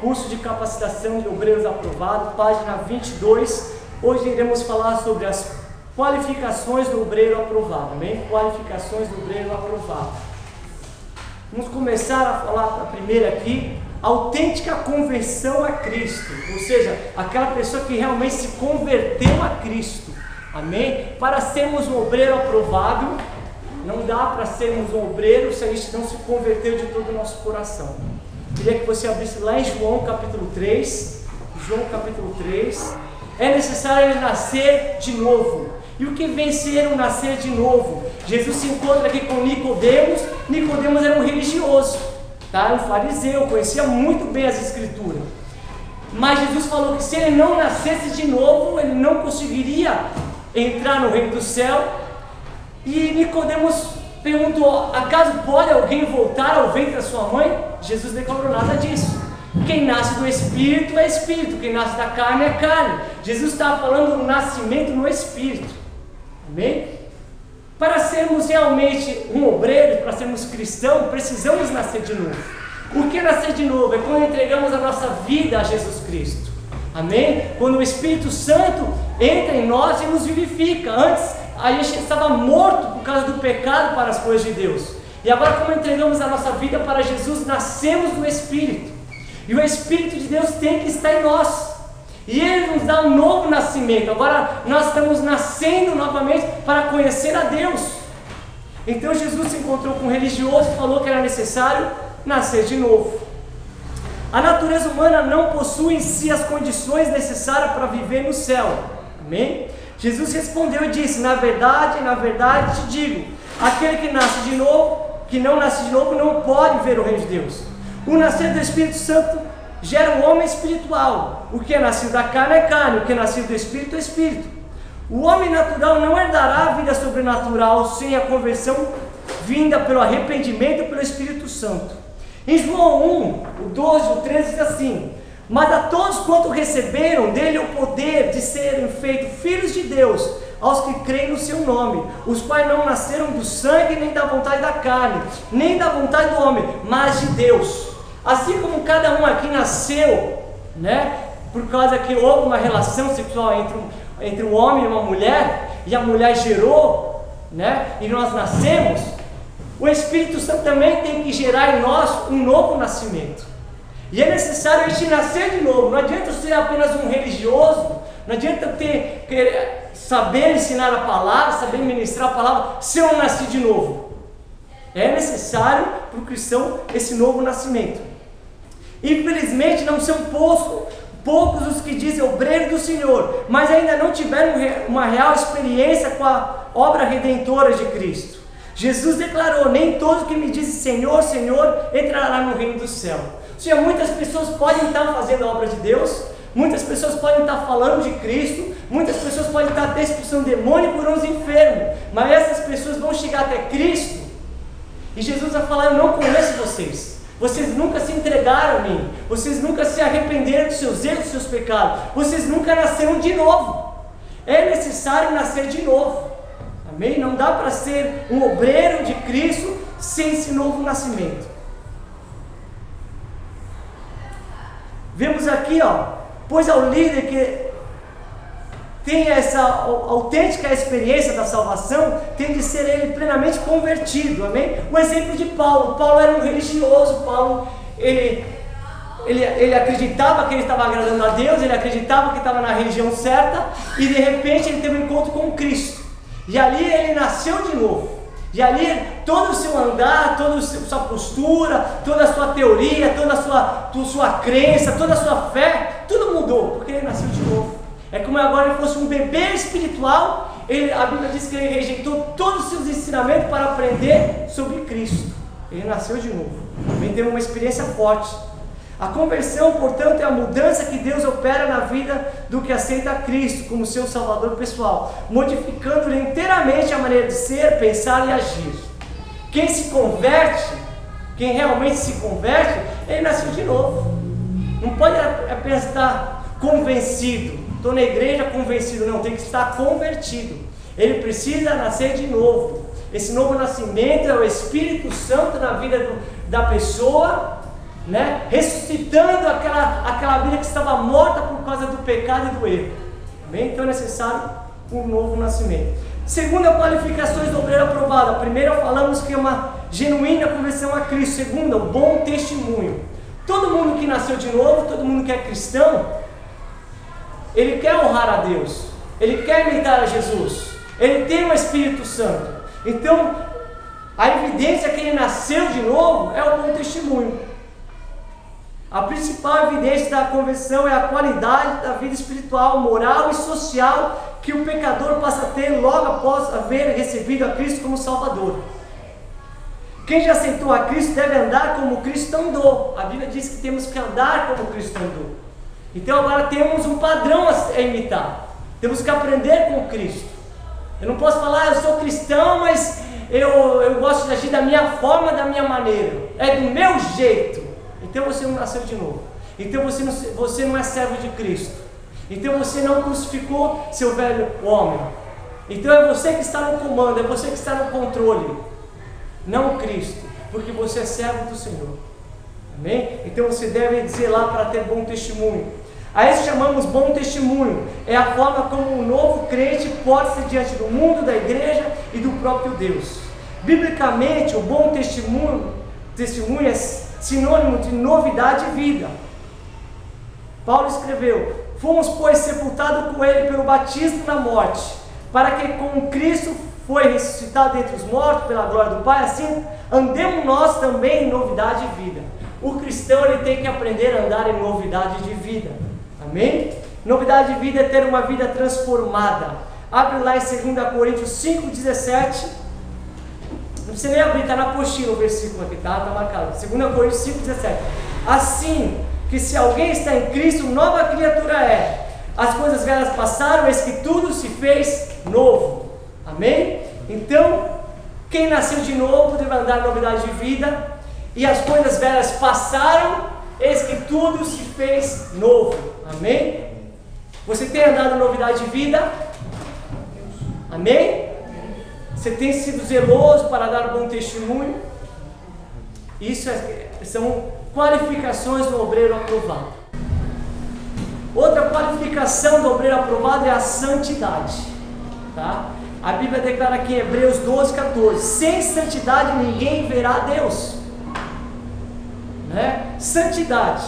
curso de capacitação de obreiros aprovado, página 22. Hoje iremos falar sobre as qualificações do obreiro aprovado, amém? Qualificações do obreiro aprovado. Vamos começar a falar a primeira aqui, autêntica conversão a Cristo, ou seja, aquela pessoa que realmente se converteu a Cristo, amém? Para sermos um obreiro aprovado, não dá para sermos um obreiro se a gente não se converteu de todo o nosso coração. Queria que você abrisse lá em João capítulo 3, João capítulo 3, é necessário ele nascer de novo. E o que vem ser um nascer de novo? Jesus se encontra aqui com Nicodemos. Nicodemos era um religioso, tá? Um fariseu, conhecia muito bem as escrituras. Mas Jesus falou que se ele não nascesse de novo, ele não conseguiria entrar no reino do céu. E Nicodemos perguntou: acaso pode alguém voltar ao ventre da sua mãe? Jesus declarou: nada disso. Quem nasce do Espírito é Espírito, quem nasce da carne é carne. Jesus estava falando do nascimento no Espírito, amém? Para sermos realmente um obreiro, para sermos cristãos, precisamos nascer de novo. O que é nascer de novo? É quando entregamos a nossa vida a Jesus Cristo, amém? Quando o Espírito Santo entra em nós e nos vivifica. Antes a gente estava morto por causa do pecado para as coisas de Deus, e agora, como entregamos a nossa vida para Jesus, nascemos do Espírito, e o Espírito de Deus tem que estar em nós, e Ele nos dá um novo nascimento. Agora nós estamos nascendo novamente para conhecer a Deus. Então Jesus se encontrou com um religioso e falou que era necessário nascer de novo. A natureza humana não possui em si as condições necessárias para viver no céu, amém? Jesus respondeu e disse: na verdade te digo, aquele que nasce de novo, que não nasce de novo, não pode ver o reino de Deus. O nascer do Espírito Santo gera um homem espiritual. O que é nascido da carne é carne, o que é nascido do Espírito é Espírito. O homem natural não herdará a vida sobrenatural sem a conversão vinda pelo arrependimento e pelo Espírito Santo. Em João 1, o 12, o 13 diz assim: mas a todos quanto receberam dele o poder de serem feitos filhos de Deus, aos que creem no seu nome, os quais não nasceram do sangue, nem da vontade da carne, nem da vontade do homem, mas de Deus. Assim como cada um aqui nasceu, né, por causa que houve uma relação sexual entre um homem e uma mulher, e a mulher gerou, né, e nós nascemos, o Espírito Santo também tem que gerar em nós um novo nascimento. E é necessário a gente nascer de novo. Não adianta ser apenas um religioso, não adianta saber ensinar a palavra, saber ministrar a palavra, se eu não nasci de novo. É necessário para o cristão esse novo nascimento. Infelizmente não são poucos os que dizem obreiro do Senhor, mas ainda não tiveram uma real experiência com a obra redentora de Cristo. Jesus declarou: nem todos que me dizem Senhor, Senhor, entrará no reino do céu. Ou seja, muitas pessoas podem estar fazendo a obra de Deus, muitas pessoas podem estar falando de Cristo, muitas pessoas podem estar até expulsando demônio e curando os enfermos, mas essas pessoas vão chegar até Cristo e Jesus vai falar: eu não conheço vocês. Vocês nunca se entregaram a mim, vocês nunca se arrependeram dos seus erros, dos seus pecados, vocês nunca nasceram de novo. É necessário nascer de novo, amém? Não dá para ser um obreiro de Cristo sem esse novo nascimento. Vemos aqui, pois ao líder que tem essa autêntica experiência da salvação, tem de ser ele plenamente convertido, amém? O exemplo de Paulo. Paulo era um religioso. Paulo, ele acreditava que ele estava agradando a Deus, ele acreditava que estava na religião certa, e de repente ele teve um encontro com Cristo, e ali ele nasceu de novo. E ali todo o seu andar, toda a sua postura, toda a sua teoria, toda a sua crença, toda a sua fé, tudo mudou, porque ele nasceu de novo. É como agora ele fosse um bebê espiritual. A Bíblia diz que ele rejeitou todos os seus ensinamentos para aprender sobre Cristo. Ele nasceu de novo. Ele teve uma experiência forte. A conversão, portanto, é a mudança que Deus opera na vida do que aceita a Cristo como seu Salvador pessoal, modificando-lhe inteiramente a maneira de ser, pensar e agir. Quem se converte, quem realmente se converte, ele nasceu de novo. Não pode apenas estar convencido. Estou na igreja convencido, não, tem que estar convertido. Ele precisa nascer de novo. Esse novo nascimento é o Espírito Santo na vida da pessoa, né? Ressuscitando aquela vida que estava morta por causa do pecado e do erro. Amém? Então é necessário um novo nascimento. Segunda, qualificações do obreiro aprovado. A primeira falamos que é uma genuína conversão a Cristo. Segunda, o bom testemunho. Todo mundo que nasceu de novo, todo mundo que é cristão, ele quer honrar a Deus, ele quer imitar a Jesus, ele tem o Espírito Santo. Então, a evidência que ele nasceu de novo é o bom testemunho. A principal evidência da conversão é a qualidade da vida espiritual, moral e social que o pecador passa a ter logo após haver recebido a Cristo como Salvador. Quem já aceitou a Cristo deve andar como Cristo andou. A Bíblia diz que temos que andar como Cristo andou. Então agora temos um padrão a imitar. Temos que aprender com Cristo. Eu não posso falar, eu sou cristão, mas eu gosto de agir da minha forma, da minha maneira. É do meu jeito. Então você não nasceu de novo. Então você não é servo de Cristo. Então você não crucificou seu velho homem. Então é você que está no comando, é você que está no controle, não Cristo, porque você é servo do Senhor. Amém? Então você deve zelar para ter bom testemunho. A isso chamamos bom testemunho. É a forma como um novo crente pode ser diante do mundo, da igreja e do próprio Deus. Biblicamente, o bom testemunho é sinônimo de novidade e vida. Paulo escreveu: fomos, pois, sepultados com ele pelo batismo na morte, para que com Cristo foi ressuscitado dentre os mortos pela glória do Pai, assim andemos nós também em novidade de vida. O cristão ele tem que aprender a andar em novidade de vida. Amém? Novidade de vida é ter uma vida transformada. Abre lá em 2 Coríntios 5,17. Não precisa nem abrir, está na apostila o versículo aqui, tá marcado. 2 Coríntios 5,17. Assim que se alguém está em Cristo, nova criatura é. As coisas velhas passaram, eis que tudo se fez novo. Amém? Então, quem nasceu de novo deve andar em novidade de vida. E as coisas velhas passaram, eis que tudo se fez novo. Amém? Você tem andado em novidade de vida? Amém? Você tem sido zeloso para dar um bom testemunho? Isso são qualificações do obreiro aprovado. Outra qualificação do obreiro aprovado é a santidade. Tá? A Bíblia declara aqui em Hebreus 12,14: sem santidade ninguém verá a Deus. Né? Santidade.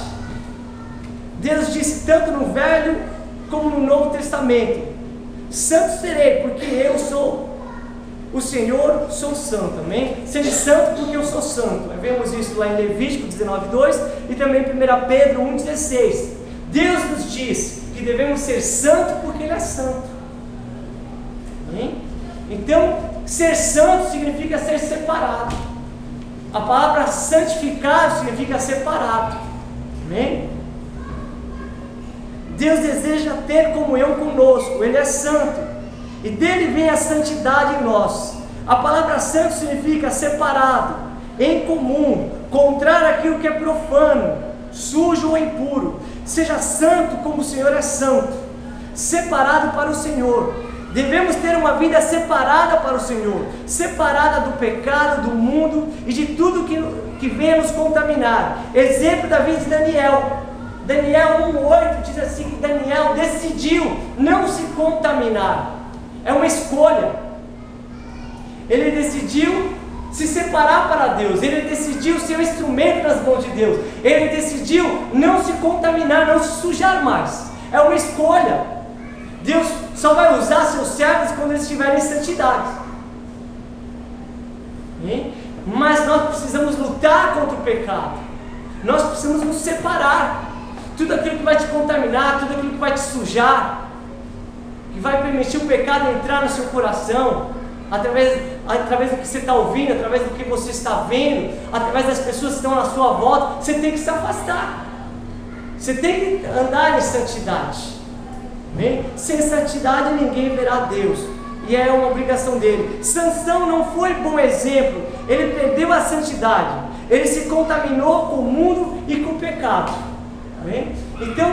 Deus disse tanto no Velho como no Novo Testamento: santo serei, porque eu sou o Senhor, sou santo. Amém? Seja santo porque eu sou santo. Vemos isso lá em Levítico 19,2 e também em 1 Pedro 1,16. Deus nos diz que devemos ser santos porque Ele é santo. Amém? Então, ser santo significa ser separado. A palavra santificado significa separado. Amém? Deus deseja ter comunhão conosco. Ele é santo e dele vem a santidade em nós. A palavra santo significa separado, em comum, contrário àquilo que é profano, sujo ou impuro. Seja santo como o Senhor é santo, separado para o Senhor. Devemos ter uma vida separada para o Senhor, separada do pecado, do mundo e de tudo que venha nos contaminar. Exemplo da vida de Daniel. Daniel 1,8 diz assim que Daniel decidiu não se contaminar. É uma escolha. Ele decidiu se separar para Deus. Ele decidiu ser um instrumento nas mãos de Deus. Ele decidiu não se contaminar, não se sujar mais. É uma escolha. Deus só vai usar seus servos quando eles estiverem em santidade. Mas nós precisamos lutar contra o pecado. Nós precisamos nos separar. Tudo aquilo que vai te contaminar, tudo aquilo que vai te sujar, que vai permitir o pecado entrar no seu coração, através do que você está ouvindo, através do que você está vendo, através das pessoas que estão à sua volta, você tem que se afastar. Você tem que andar em santidade. Amém? Sem santidade ninguém verá Deus, e é uma obrigação dele. Sansão não foi bom exemplo. Ele perdeu a santidade, ele se contaminou com o mundo e com o pecado. Amém? Então,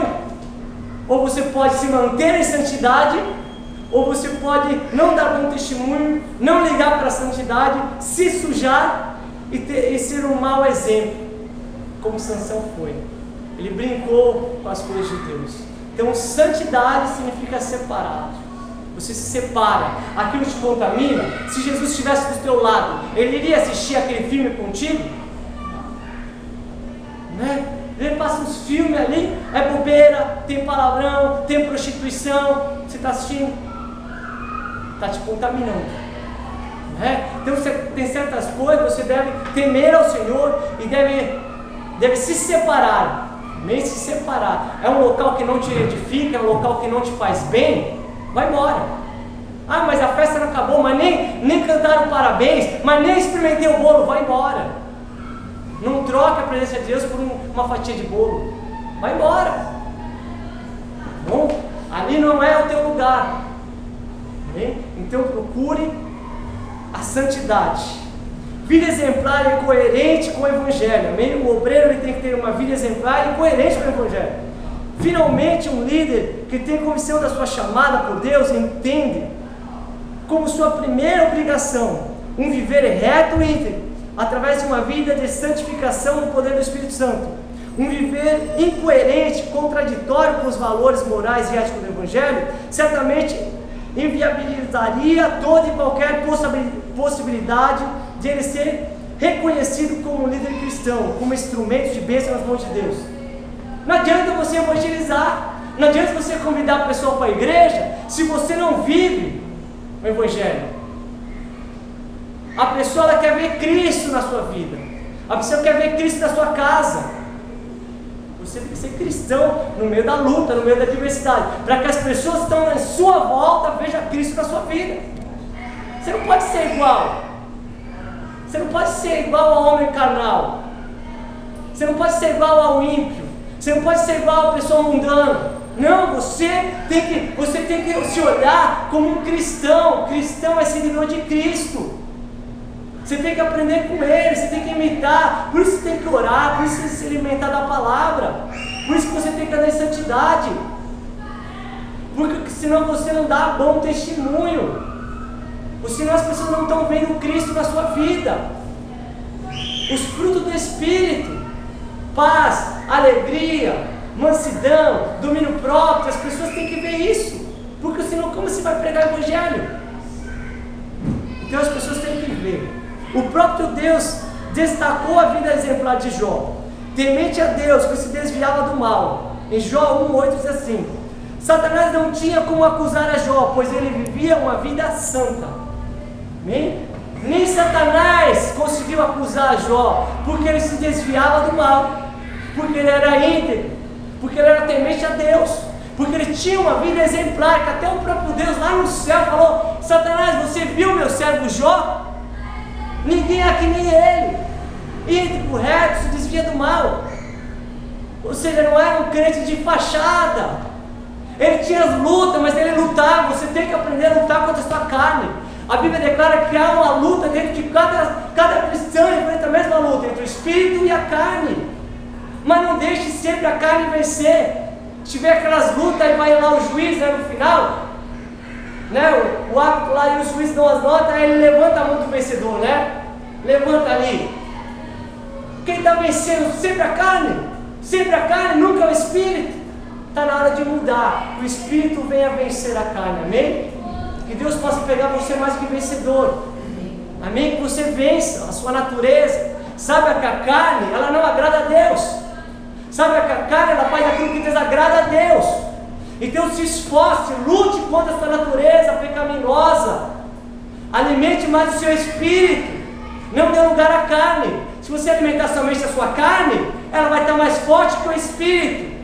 ou você pode se manter em santidade, ou você pode não dar bom testemunho, não ligar para a santidade, se sujar e ser um mau exemplo. como Sansão foi. Ele brincou com as coisas de Deus. Então, santidade significa separado. Você se separa. Aquilo te contamina. Se Jesus estivesse do teu lado, ele iria assistir aquele filme contigo? Né? Ele passa uns filmes ali, é bobeira, tem palavrão, tem prostituição. Você está assistindo? Está te contaminando. Né? Então, você tem certas coisas, você deve temer ao Senhor e deve se separar. Nem se separar. É um local que não te edifica, é um local que não te faz bem. Vai embora. Ah, mas a festa não acabou, mas nem cantaram parabéns, mas nem experimentei o bolo. Vai embora. Não troque a presença de Deus por uma fatia de bolo. Vai embora. Bom, ali não é o teu lugar. Então procure a santidade. Vida exemplar e coerente com o Evangelho. Amém? O obreiro ele tem que ter uma vida exemplar e coerente com o Evangelho. Finalmente, um líder que tem convicção da sua chamada por Deus entende como sua primeira obrigação um viver reto e íntegro, através de uma vida de santificação no poder do Espírito Santo. Um viver incoerente, contraditório com os valores morais e éticos do Evangelho, certamente inviabilizaria toda e qualquer possibilidade de ele ser reconhecido como um líder cristão, como instrumento de bênção nas mãos de Deus. Não adianta você evangelizar, não adianta você convidar a pessoa para a igreja, se você não vive o Evangelho. A pessoa ela quer ver Cristo na sua vida, a pessoa quer ver Cristo na sua casa. Você tem que ser cristão no meio da luta, no meio da adversidade, para que as pessoas que estão em sua volta vejam Cristo na sua vida. Você não pode ser igual. Você não pode ser igual ao homem carnal. Você não pode ser igual ao ímpio. Você não pode ser igual à pessoa mundana. Não, você tem que se olhar como um cristão. Cristão é seguidor de Cristo. Você tem que aprender com Ele, você tem que imitar. Por isso você tem que orar, por isso você tem que se alimentar da palavra. Por isso que você tem que andar em santidade. Porque senão você não dá bom testemunho. Ou senão as pessoas não estão vendo Cristo na sua vida. Os frutos do Espírito: paz, alegria, mansidão, domínio próprio. As pessoas têm que ver isso. Porque senão como você vai pregar o Evangelho? Então as pessoas têm que ver. O próprio Deus destacou a vida exemplar de Jó. Temente a Deus, que se desviava do mal. Em Jó 1:8 diz assim: Satanás não tinha como acusar a Jó, pois ele vivia uma vida santa. Nem Satanás conseguiu acusar Jó, porque ele se desviava do mal, porque ele era íntegro, porque ele era temente a Deus, porque ele tinha uma vida exemplar, que até o próprio Deus lá no céu falou: Satanás, você viu meu servo Jó? Ninguém é que nem ele, íntegro, reto, se desvia do mal. Ou seja, não era um crente de fachada. Ele tinha as lutas, mas ele lutava. Você tem que aprender a lutar contra a sua carne. A Bíblia declara que há uma luta dentro de cada cristão, enfrenta a mesma luta entre o Espírito e a carne. Mas não deixe sempre a carne vencer. Se tiver aquelas lutas e vai lá o juiz, né, no final, né, o árbitro lá e o juiz dão as notas, aí ele levanta a mão do vencedor, né? Levanta ali. Quem está vencendo? Sempre a carne. Sempre a carne, nunca o Espírito. Está na hora de mudar. O Espírito venha vencer a carne, amém? Que Deus possa pegar você mais que vencedor. Amém? Que você vença a sua natureza. Sabe que a carne, ela não agrada a Deus. Sabe que a carne, ela faz aquilo que desagrada a Deus. Então se esforce, lute contra a sua natureza pecaminosa. Alimente mais o seu espírito. Não dê lugar à carne. Se você alimentar somente a sua carne, ela vai estar mais forte que o espírito.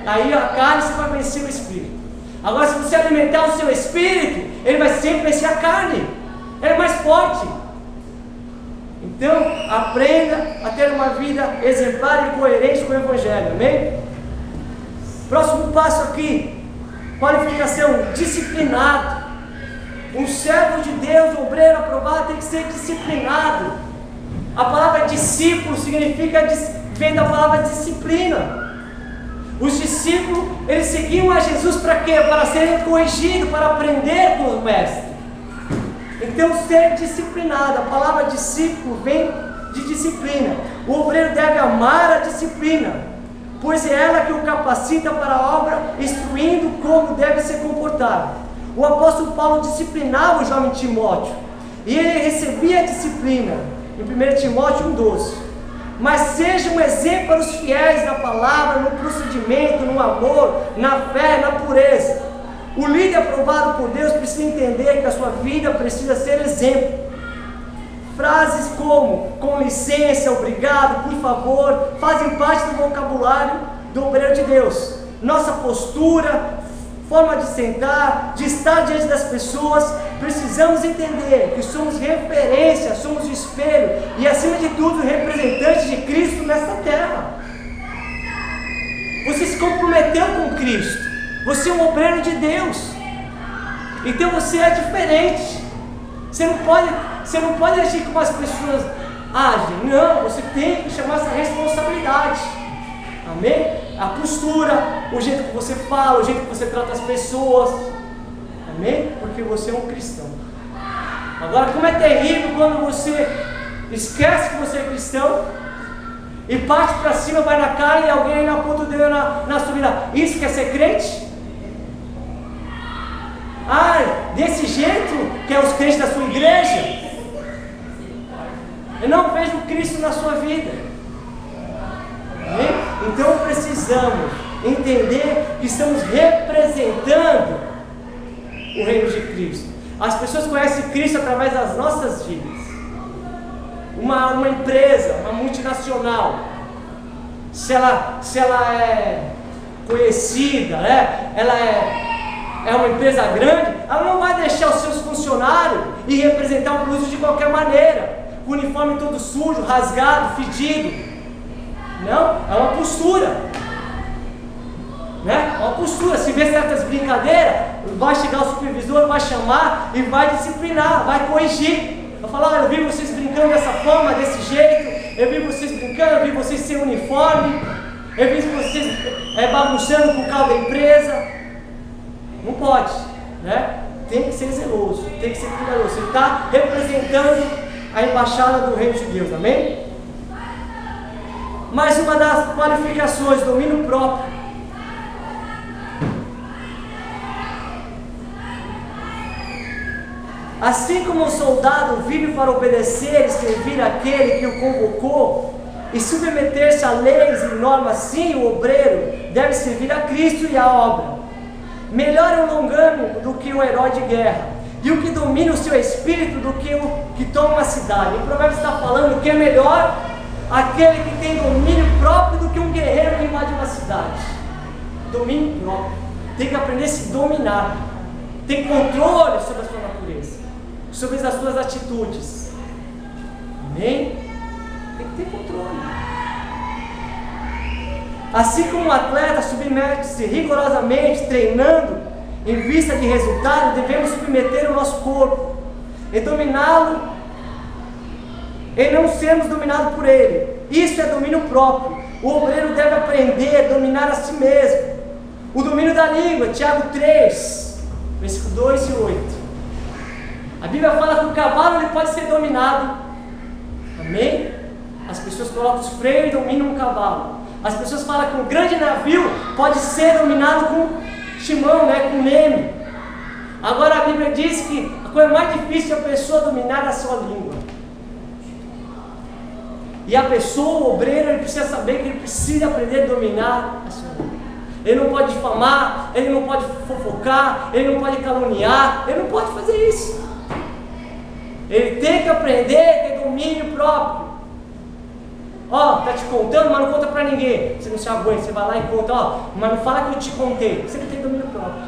Aí a carne você vai vencer o espírito. Agora, se você alimentar o seu espírito, ele vai sempre vencer a carne. Ele é mais forte. Então, aprenda a ter uma vida exemplar e coerente com o Evangelho, amém? Próximo passo aqui, qualificação: disciplinado. Um servo de Deus, um obreiro aprovado, tem que ser disciplinado. A palavra discípulo significa, vem da palavra disciplina. Os discípulos, eles seguiam a Jesus para quê? Para serem corrigidos, para aprender com o mestre. Então, ser disciplinado, a palavra discípulo vem de disciplina. O obreiro deve amar a disciplina, pois é ela que o capacita para a obra, instruindo como deve se comportar. O apóstolo Paulo disciplinava o jovem Timóteo, e ele recebia a disciplina, em 1 Timóteo 1,12. Mas seja um exemplo para os fiéis na palavra, no procedimento, no amor, na fé, na pureza. O líder aprovado por Deus precisa entender que a sua vida precisa ser exemplo. Frases como, com licença, obrigado, por favor, fazem parte do vocabulário do obreiro de Deus. Nossa postura, forma de sentar, de estar diante das pessoas, precisamos entender que somos referência, somos o espelho e, acima de tudo, representantes de Cristo nesta terra. Você se comprometeu com Cristo, você é um obreiro de Deus, então você é diferente. Você não pode agir como as pessoas agem, não, você tem que chamar essa responsabilidade, amém? A postura, o jeito que você fala, o jeito que você trata as pessoas, amém? Porque você é um cristão. Agora, como é terrível quando você esquece que você é cristão e parte para cima, vai na cara e alguém aponta o dedo na sua vida. Isso quer ser crente? Ah, desse jeito que é os crentes da sua igreja? Eu não vejo Cristo na sua vida. Amém? Então precisamos entender que estamos representando o reino de Cristo. As pessoas conhecem Cristo através das nossas vidas. Uma empresa, uma multinacional, se ela é conhecida, né? Ela é uma empresa grande, ela não vai deixar os seus funcionários ir representar o produto de qualquer maneira, com o uniforme todo sujo, rasgado, fedido. Não, é uma postura, né? É uma postura. Se vê certas brincadeiras, vai chegar o supervisor, vai chamar e vai disciplinar, vai corrigir. Vai falar: eu vi vocês brincando dessa forma, desse jeito, eu vi vocês brincando, eu vi vocês sem uniforme, eu vi vocês bagunçando com o carro da empresa. Não pode, né? Tem que ser zeloso, tem que ser cuidadoso. Você está representando a embaixada do reino de Deus, amém? Mais uma das qualificações, domínio próprio. Assim como o soldado vive para obedecer e servir aquele que o convocou e submeter-se a leis e normas, sim, o obreiro deve servir a Cristo e a obra. Melhor é o longânimo do que o herói de guerra, e o que domina o seu espírito do que o que toma uma cidade. O Provérbios está falando que é melhor aquele que tem domínio próprio do que um guerreiro que invade uma cidade. Domínio próprio. Tem que aprender a se dominar. Tem controle sobre a sua natureza, sobre as suas atitudes. Amém? Tem que ter controle. Assim como um atleta submete-se rigorosamente, treinando em vista de resultado, devemos submeter o nosso corpo e dominá-lo e não sermos dominados por ele. Isso é domínio próprio. O obreiro deve aprender a dominar a si mesmo. O domínio da língua, Tiago 3, versículo 2 e 8. A Bíblia fala que o cavalo ele pode ser dominado. Amém? As pessoas colocam os freios e dominam o cavalo. As pessoas falam que um grande navio pode ser dominado com timão, né, com leme. Agora a Bíblia diz que a coisa mais difícil é a pessoa dominar a sua língua. E a pessoa, o obreiro, ele precisa saber que ele precisa aprender a dominar a sua língua. Ele não pode difamar, ele não pode fofocar, ele não pode caluniar, ele não pode fazer isso. Ele tem que aprender a ter domínio próprio. Ó, tá te contando, mas não conta pra ninguém. Você não se aguenta, você vai lá e conta, ó, mas não fala que eu te contei. Você não tem domínio próprio.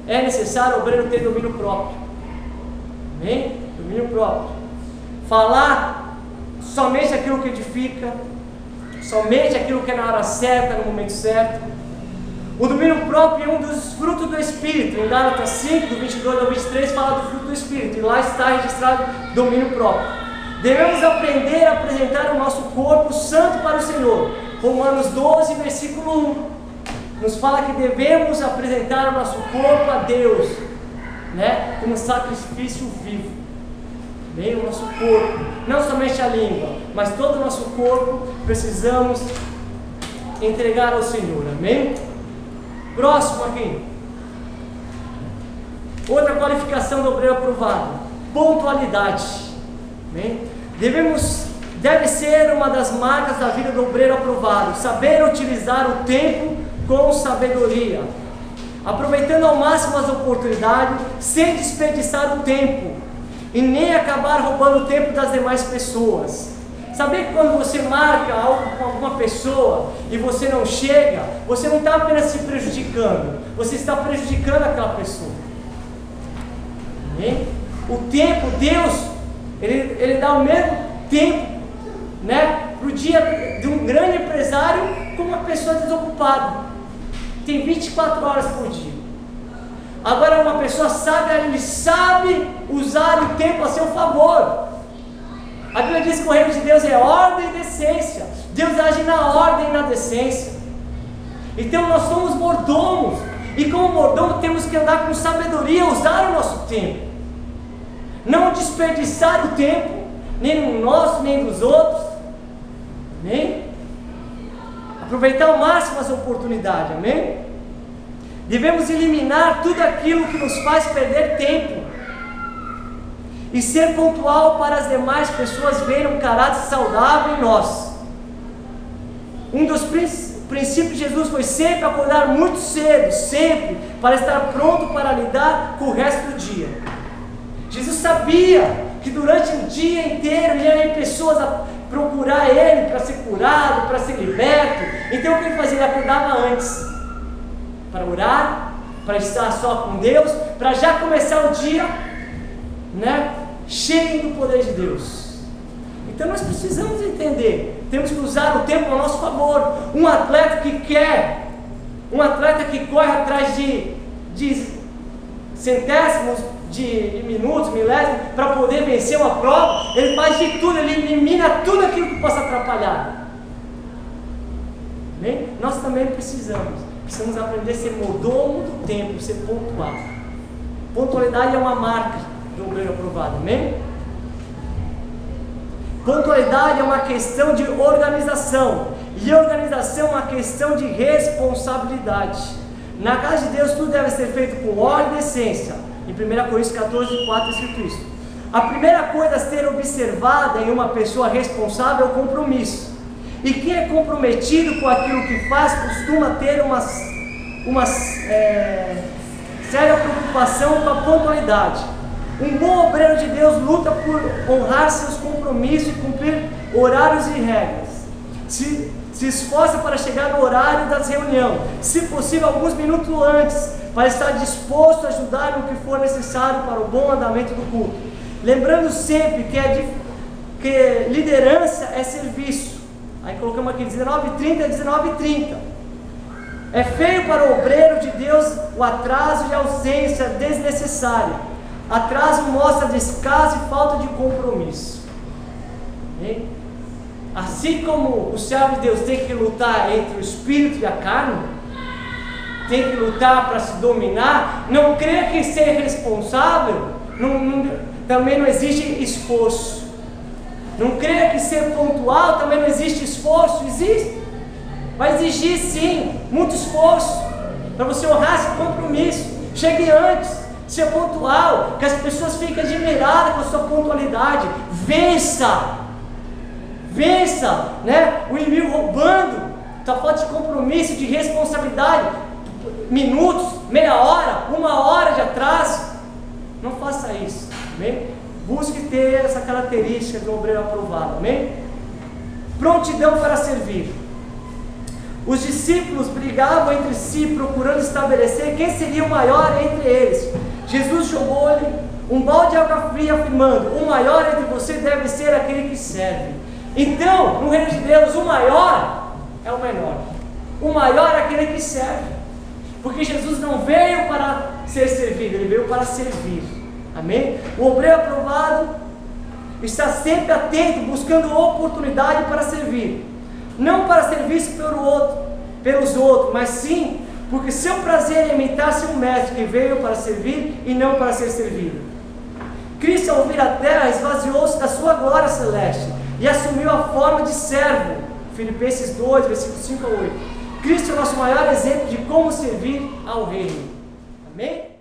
É necessário o obreiro ter domínio próprio. Amém? Domínio próprio. Falar somente aquilo que edifica, somente aquilo que é na hora certa, no momento certo. O domínio próprio é um dos frutos do Espírito. Em Gálatas 5, do 22 ao 23, fala do fruto do Espírito. E lá está registrado domínio próprio. Devemos aprender a apresentar o nosso corpo santo para o Senhor. Romanos 12, versículo 1. Nos fala que devemos apresentar o nosso corpo a Deus, né, como sacrifício vivo. Amém? O nosso corpo, não somente a língua, mas todo o nosso corpo precisamos entregar ao Senhor. Amém? Próximo aqui. Outra qualificação do obreiro aprovado: pontualidade. Amém? Deve ser uma das marcas da vida do obreiro aprovado, saber utilizar o tempo com sabedoria, aproveitando ao máximo as oportunidades, sem desperdiçar o tempo e nem acabar roubando o tempo das demais pessoas. Saber que quando você marca algo com alguma pessoa e você não chega, você não está apenas se prejudicando, você está prejudicando aquela pessoa. Amém? O tempo, Deus, Ele dá o mesmo tempo, né, para o dia de um grande empresário como uma pessoa desocupada. Tem 24 horas por dia. Agora uma pessoa sábia, ele sabe usar o tempo a seu favor. A Bíblia diz que o reino de Deus é ordem e decência. Deus age na ordem e na decência. Então nós somos mordomos, e como mordomo temos que andar com sabedoria, usar o nosso tempo, não desperdiçar o tempo, nem no nosso, nem dos outros. Amém? Aproveitar ao máximo as oportunidades. Amém? Devemos eliminar tudo aquilo que nos faz perder tempo e ser pontual para as demais pessoas verem um caráter saudável em nós. Um dos princípios de Jesus foi sempre acordar muito cedo, sempre, para estar pronto para lidar com o resto do dia. Jesus sabia que durante o dia inteiro ia haver pessoas a procurar Ele para ser curado, para ser liberto. Então o que Ele fazia? Ele acordava antes, para orar, para estar só com Deus, para já começar o dia, né, cheio do poder de Deus. Então nós precisamos entender, temos que usar o tempo a nosso favor. Um atleta que corre atrás de centésimos de minutos, milésimos, para poder vencer uma prova, ele faz de tudo, ele elimina tudo aquilo que possa atrapalhar. Amém? Nós também precisamos aprender a ser mordomo do tempo, ser pontual. Pontualidade é uma marca do obreiro aprovado. Amém? Pontualidade é uma questão de organização, e organização é uma questão de responsabilidade. Na casa de Deus tudo deve ser feito com ordem e decência. Em 1 Coríntios 14:4 é escrito isso. A primeira coisa a ser observada em uma pessoa responsável é o compromisso. E quem é comprometido com aquilo que faz costuma ter uma séria preocupação com a pontualidade. Um bom obreiro de Deus luta por honrar seus compromissos e cumprir horários e regras. Se esforça para chegar no horário das reuniões, se possível alguns minutos antes, para estar disposto a ajudar no que for necessário para o bom andamento do culto. Lembrando sempre que liderança é serviço. Aí colocamos aqui 19:30 a 19:30. É feio para o obreiro de Deus o atraso e a ausência desnecessária. Atraso mostra descaso e falta de compromisso. Amém? Assim como o servo de Deus tem que lutar entre o espírito e a carne, tem que lutar para se dominar, não creia que ser responsável também não exige esforço. Não creia que ser pontual também não existe esforço. Existe. Vai exigir sim muito esforço para você honrar esse compromisso. Chegue antes, seja pontual, que as pessoas fiquem admiradas com a sua pontualidade. Vença, né? O inimigo roubando, tua falta de compromisso, de responsabilidade. Minutos, meia hora, 1 hora de atraso. Não faça isso. Amém? Busque ter essa característica de um obreiro aprovado. Amém? Prontidão para servir. Os discípulos brigavam entre si, procurando estabelecer quem seria o maior entre eles. Jesus jogou-lhe um balde de água fria, afirmando: o maior entre vocês deve ser aquele que serve. Então, no reino de Deus, o maior é o menor. O maior é aquele que serve. Porque Jesus não veio para ser servido, Ele veio para servir. Amém? O obreiro aprovado está sempre atento, buscando oportunidade para servir. Não para serviço pelos outros, mas sim porque seu prazer é imitar seu mestre, que veio para servir e não para ser servido. Cristo, ao vir à terra, esvaziou-se da sua glória celeste e assumiu a forma de servo. Filipenses 2, versículos 5 a 8. Cristo é o nosso maior exemplo de como servir ao reino. Amém?